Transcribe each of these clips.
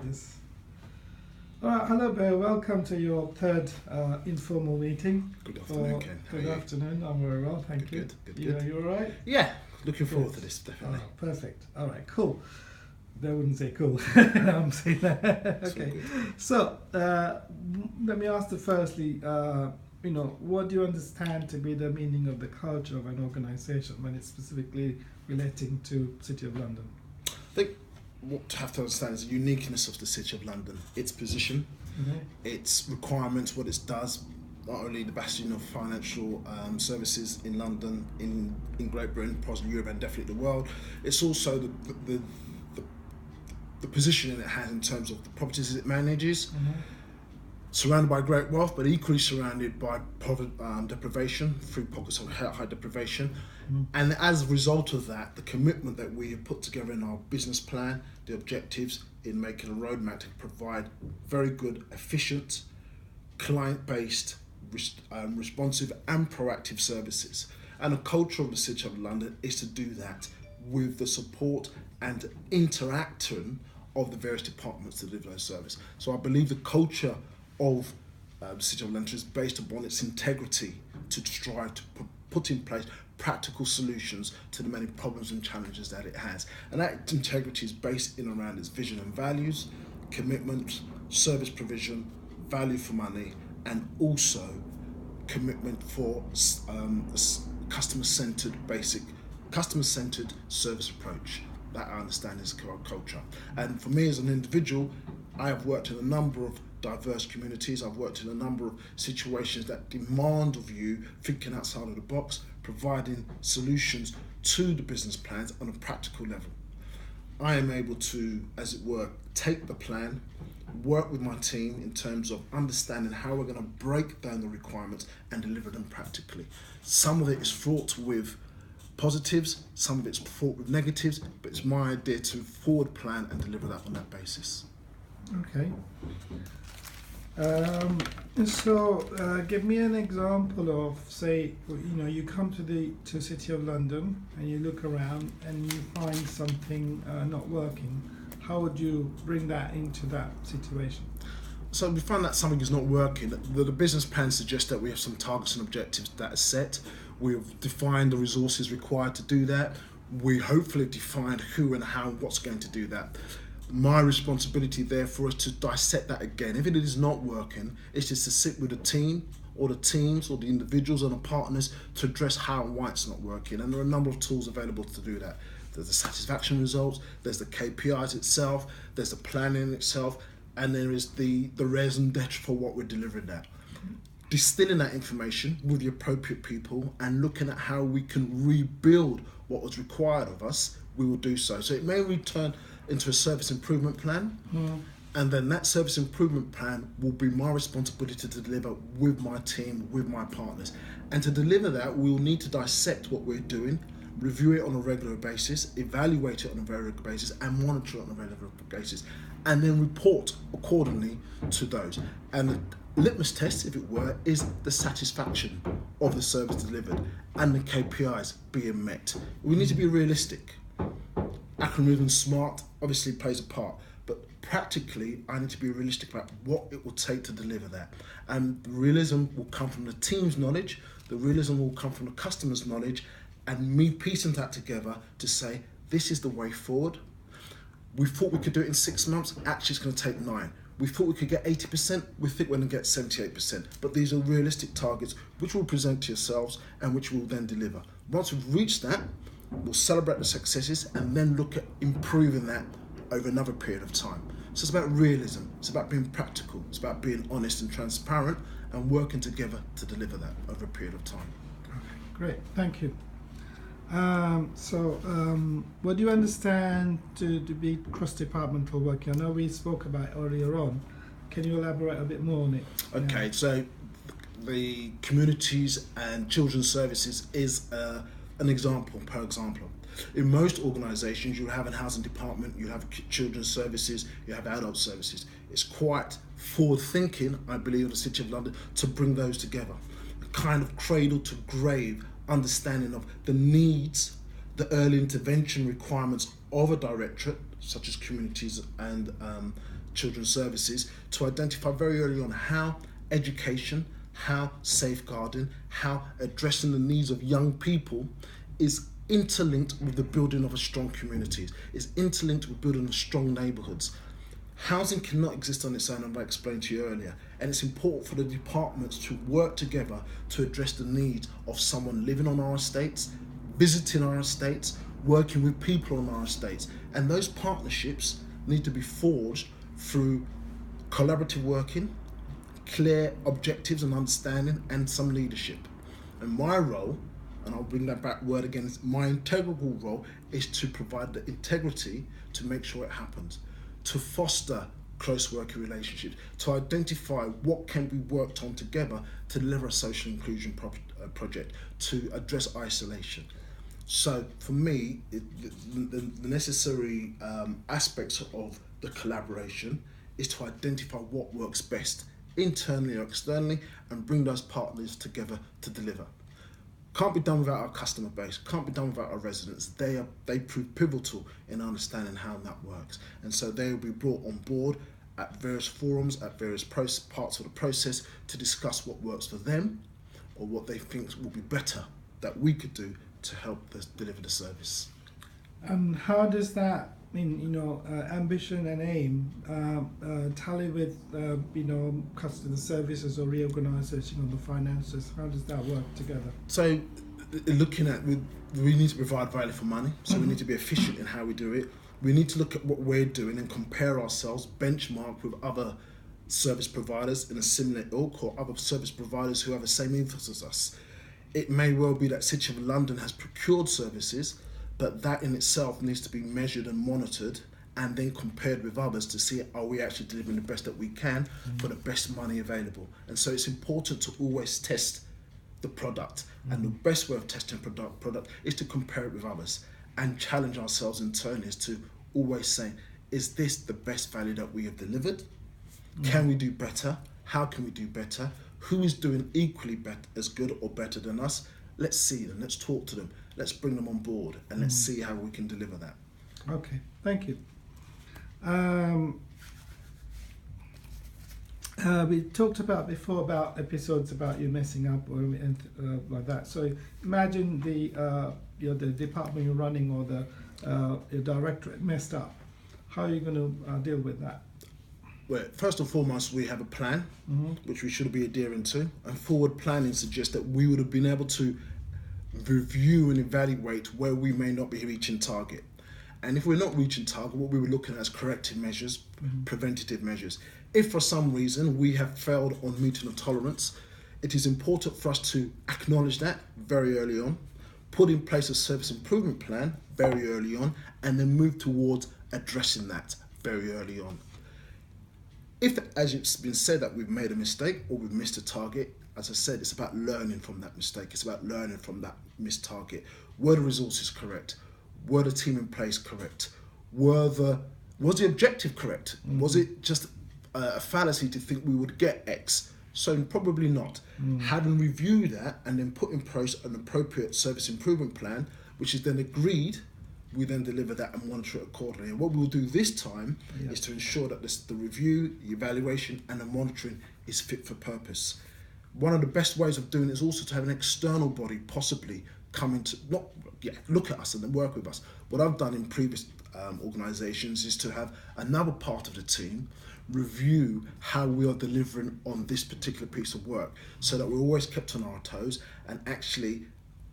Yes. All right, hello, Bayo. Welcome to your third informal meeting. Good afternoon, Ken. How are Good you? afternoon. I'm very well, thank you. Good. You all right? Yeah, looking forward Good. to this, definitely. Oh, perfect. All right, cool. They wouldn't say cool. I'm saying that. It's all Okay. good. So let me ask you firstly. What do you understand to be the meaning of the culture of an organisation when it's specifically relating to City of London? I think what to have to understand is the uniqueness of the City of London, its position, Mm-hmm. its requirements, what it does, not only the bastion of financial services in London, in Great Britain, possibly Europe and definitely the world. It's also the position it has in terms of the properties it manages, Mm-hmm. surrounded by great wealth, but equally surrounded by deprivation, through pockets of high deprivation. Mm-hmm. And as a result of that, the commitment that we have put together in our business plan, the objectives in making a roadmap to provide very good, efficient, client-based, responsive and proactive services. And the culture of the City of London is to do that with the support and interaction of the various departments to deliver those services. So I believe the culture of the City of London is based upon its integrity to strive to put in place practical solutions to the many problems and challenges that it has. And that integrity is based in around its vision and values, commitment, service provision, value for money, and also commitment for customer-centered service approach. That I understand is our culture. And for me as an individual, I have worked in a number of diverse communities. I've worked in a number of situations that demand of you thinking outside of the box, providing solutions to the business plans on a practical level. I am able to, as it were, take the plan, work with my team in terms of understanding how we're going to break down the requirements and deliver them practically. Some of it is fraught with positives, some of it's fraught with negatives, but it's my idea to forward plan and deliver that on that basis. Okay. Give me an example of, say, you come to City of London and you look around and you find something not working. How would you bring that into that situation? So we find that something is not working. The business plan suggests that we have some targets and objectives that are set. We've defined the resources required to do that. We hopefully defined who and how, what's going to do that. My responsibility therefore is to dissect that again. If it is not working, it's just to sit with the team or the teams or the individuals and the partners to address how and why it's not working. And there are a number of tools available to do that. There's the satisfaction results, there's the KPIs itself, there's the planning itself, and there is the raison d'etre for what we're delivering there. Distilling that information with the appropriate people and looking at how we can rebuild what was required of us, we will do so. So it may return into a service improvement plan, and then that service improvement plan will be my responsibility to deliver with my team, with my partners. And to deliver that, we will need to dissect what we're doing, review it on a regular basis, evaluate it on a very regular basis, and monitor it on a regular basis, and then report accordingly to those. And the litmus test, if it were, is the satisfaction of the service delivered and the KPIs being met. We need to be realistic. Acronym SMART obviously plays a part, but practically I need to be realistic about what it will take to deliver that. And the realism will come from the team's knowledge, the realism will come from the customer's knowledge, and me piecing that together to say, this is the way forward. We thought we could do it in 6 months, actually it's going to take 9. We thought we could get 80%, we think we're going to get 78%. But these are realistic targets which we'll present to yourselves and which we'll then deliver. Once we've reached that, we'll celebrate the successes and then look at improving that over another period of time. So it's about realism, it's about being practical, it's about being honest and transparent and working together to deliver that over a period of time. Okay, great, thank you. What do you understand to be cross-departmental work? I know we spoke about it earlier on. Can you elaborate a bit more on it? Okay, so the communities and children's services is an example, per example. In most organisations, you have a housing department, you have children's services, you have adult services. It's quite forward-thinking, I believe, of the City of London to bring those together. A kind of cradle to grave understanding of the needs, the early intervention requirements of a directorate, such as communities and children's services, to identify very early on how education, how safeguarding, how addressing the needs of young people is interlinked with the building of a strong communities, is interlinked with building of strong neighbourhoods. Housing cannot exist on its own, as I explained to you earlier, and it's important for the departments to work together to address the needs of someone living on our estates, visiting our estates, working with people on our estates, and those partnerships need to be forged through collaborative working, clear objectives and understanding, and some leadership. And my role, and I'll bring that back word again, my integral role is to provide the integrity to make sure it happens, to foster close working relationships, to identify what can be worked on together to deliver a social inclusion project, to address isolation. So for me, the necessary aspects of the collaboration is to identify what works best internally or externally and bring those partners together to deliver. Can't be done without our customer base, can't be done without our residents. They prove pivotal in understanding how that works. And so they will be brought on board at various forums, at various parts of the process to discuss what works for them or what they think will be better that we could do to help deliver the service. And how does that, ambition and aim tally with, customer services or reorganisation of the finances? How does that work together? So, looking at, we need to provide value for money, so we need to be efficient in how we do it. We need to look at what we're doing and compare ourselves, benchmark with other service providers in a similar ilk or other service providers who have the same ethos as us. It may well be that City of London has procured services, but that in itself needs to be measured and monitored and then compared with others to see, are we actually delivering the best that we can for the best money available? And so it's important to always test the product. And the best way of testing product is to compare it with others and challenge ourselves in turn is to always say, is this the best value that we have delivered? Can we do better? How can we do better? Who is doing equally as good or better than us? Let's see them, let's talk to them, let's bring them on board and let's see how we can deliver that. Okay, thank you. We talked about before about episodes about you messing up or like that. So imagine the department you're running or the directorate messed up. How are you going to deal with that? Well, first and foremost, we have a plan, which we should be adhering to. And forward planning suggests that we would have been able to review and evaluate where we may not be reaching target. And if we're not reaching target, what we were looking at is corrective measures, preventative measures. If for some reason we have failed on meeting a tolerance, it is important for us to acknowledge that very early on, put in place a service improvement plan very early on, and then move towards addressing that very early on. If, as it's been said, that we've made a mistake or we've missed a target, as I said, it's about learning from that mistake. It's about learning from that missed target. Were the resources correct? Were the team in place correct? Was the objective correct? Was it just a fallacy to think we would get X? So probably not. Having reviewed that and then put in place an appropriate service improvement plan, which is then agreed, we then deliver that and monitor it accordingly. And what we'll do this time is to ensure that the review, the evaluation and the monitoring is fit for purpose. One of the best ways of doing it is also to have an external body possibly come into, look at us and then work with us. What I've done in previous organisations is to have another part of the team review how we are delivering on this particular piece of work so that we're always kept on our toes, and actually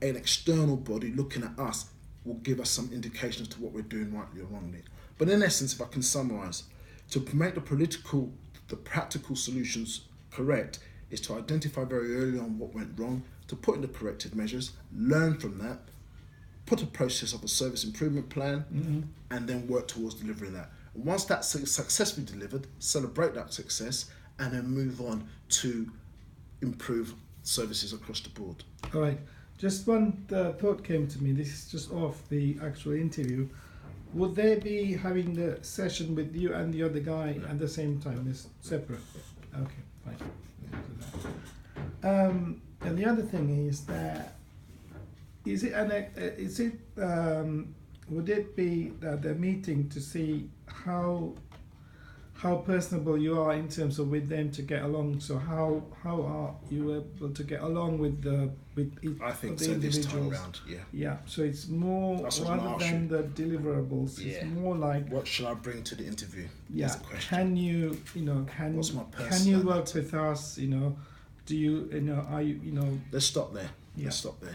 an external body looking at us will give us some indications to what we're doing rightly or wrongly. But in essence, if I can summarise, to make the practical solutions correct is to identify very early on what went wrong, to put in the corrective measures, learn from that, put a process of a service improvement plan, and then work towards delivering that. And once that's successfully delivered, celebrate that success, and then move on to improve services across the board. All right. Just one thought came to me. This is just off the actual interview. Would they be having the session with you and the other guy at the same time? It's separate. Okay, fine. And the other thing is that is it would it be that they're meeting to see how personable you are in terms of with them to get along? So how are you able to get along with each I think of the so this time individuals? around, yeah. Yeah. So it's more That's what rather I'm than asking. the deliverables. Yeah. It's more like What should I bring to the interview? yeah. That's the question. Can you can What's my can you work personality? with us? Do you are you Let's stop there. Yeah. Let's stop there.